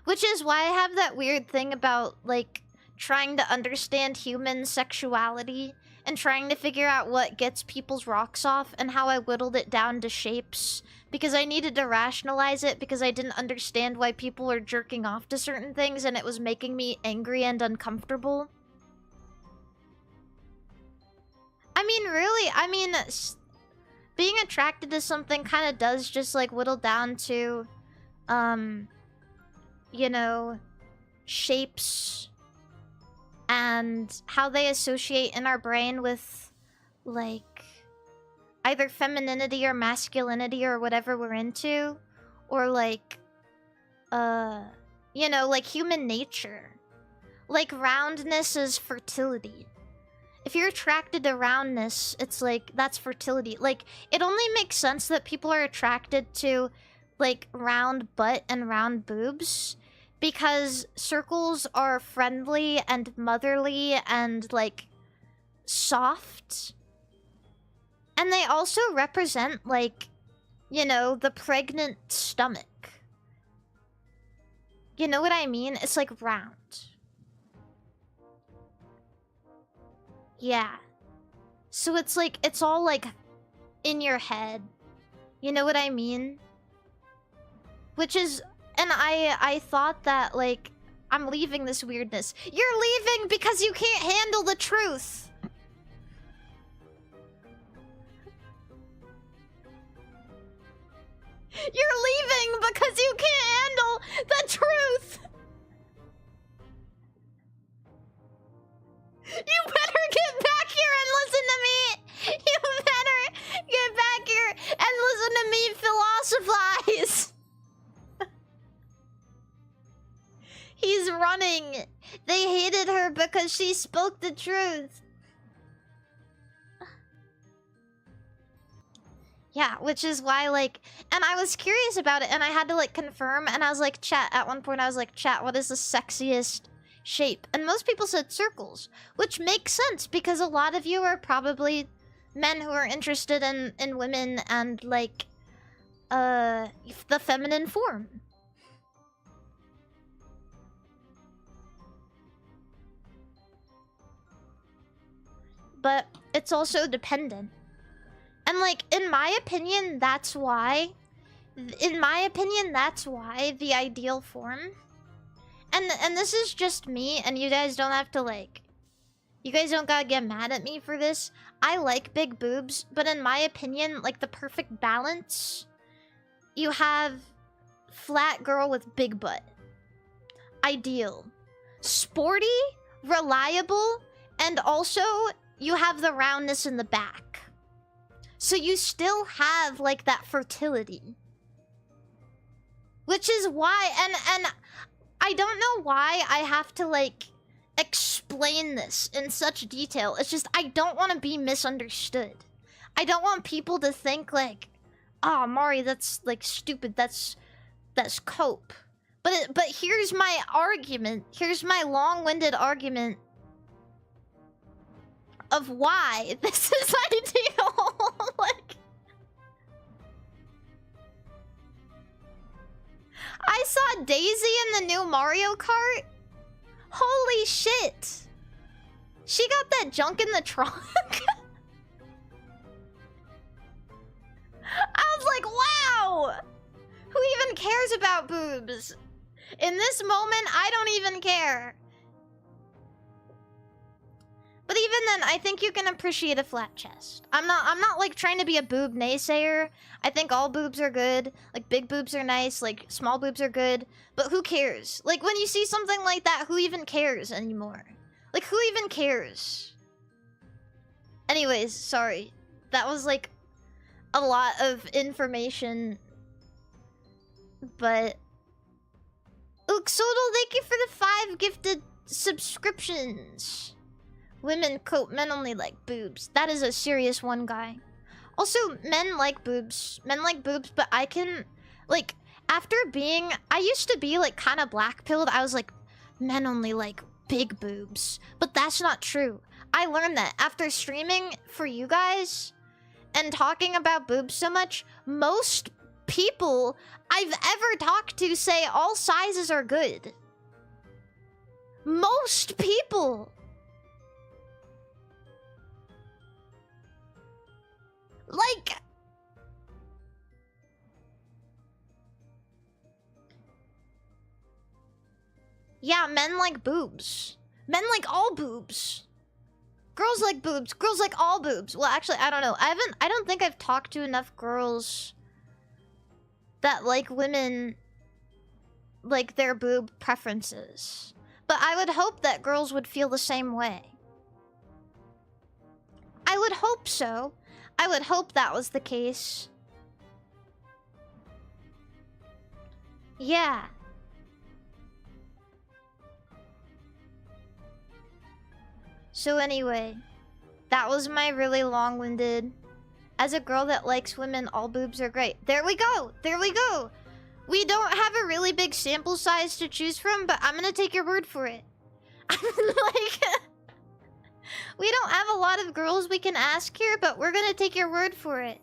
Which is why I have that weird thing about, like, trying to understand human sexuality and trying to figure out what gets people's rocks off and how I whittled it down to shapes. Because I needed to rationalize it because I didn't understand why people were jerking off to certain things and it was making me angry and uncomfortable. I mean, really, being attracted to something kind of does just, like, whittle down to, you know, shapes and how they associate in our brain with, like, either femininity or masculinity or whatever we're into, or, like, you know, like human nature. Like, roundness is fertility. If you're attracted to roundness, it's like, that's fertility. Like, it only makes sense that people are attracted to, like, round butt and round boobs because circles are friendly and motherly and, like, soft. And they also represent, like, you know, the pregnant stomach. You know what I mean? It's, like, round. Yeah. So it's, like, it's all, like, in your head. You know what I mean? Which is... And I thought that, like, I'm leaving this weirdness. You're leaving because you can't handle the truth! You're leaving because you can't handle the truth! You better get back here and listen to me! You better get back here and listen to me philosophize! He's running. They hated her because she spoke the truth. Yeah, which is why, like... And I was curious about it, and I had to, like, confirm, and I was like, chat, at one point I was like, chat, what is the sexiest shape? And most people said circles, which makes sense, because a lot of you are probably men who are interested in women and, like, the feminine form. But it's also dependent. And, like, in my opinion, that's why... In my opinion, that's why the ideal form... And this is just me, and you guys don't have to, like... You guys don't gotta get mad at me for this. I like big boobs, but in my opinion, like, the perfect balance... You have... Flat girl with big butt. Ideal. Sporty, reliable, and also... You have the roundness in the back. So you still have, like, that fertility. Which is why, and I don't know why I have to, like, explain this in such detail. It's just, I don't want to be misunderstood. I don't want people to think, like, oh, Mari, that's, like, stupid. That's cope. But here's my argument. Here's my long-winded argument of why this is ideal. Like, I saw Daisy in the new Mario Kart. Holy shit. She got that junk in the trunk. I was like, wow. Who even cares about boobs? In this moment, I don't even care. But even then, I think you can appreciate a flat chest. I'm not like trying to be a boob naysayer. I think all boobs are good. Like, big boobs are nice, like small boobs are good. But who cares? Like, when you see something like that, who even cares anymore? Like, who even cares? Anyways, sorry. That was like a lot of information. But Uxodal, thank you for the 5 gifted subscriptions. Women cope, men only like boobs. That is a serious one, guy. Also, men like boobs. Men like boobs, but I can... Like, after being... I used to be, like, kind of blackpilled. I was like, men only like big boobs. But that's not true. I learned that after streaming for you guys and talking about boobs so much, most people I've ever talked to say all sizes are good. Most people. Like... Yeah, men like boobs. Men like all boobs. Girls like boobs. Girls like all boobs. Well, actually, I don't know. I don't think I've talked to enough girls that like women like their boob preferences. But I would hope that girls would feel the same way. I would hope so. I would hope that was the case. Yeah. So anyway, that was my really long-winded... As a girl that likes women, all boobs are great. There we go! There we go! We don't have a really big sample size to choose from, but I'm gonna take your word for it. Like... We don't have a lot of girls we can ask here, but we're gonna take your word for it.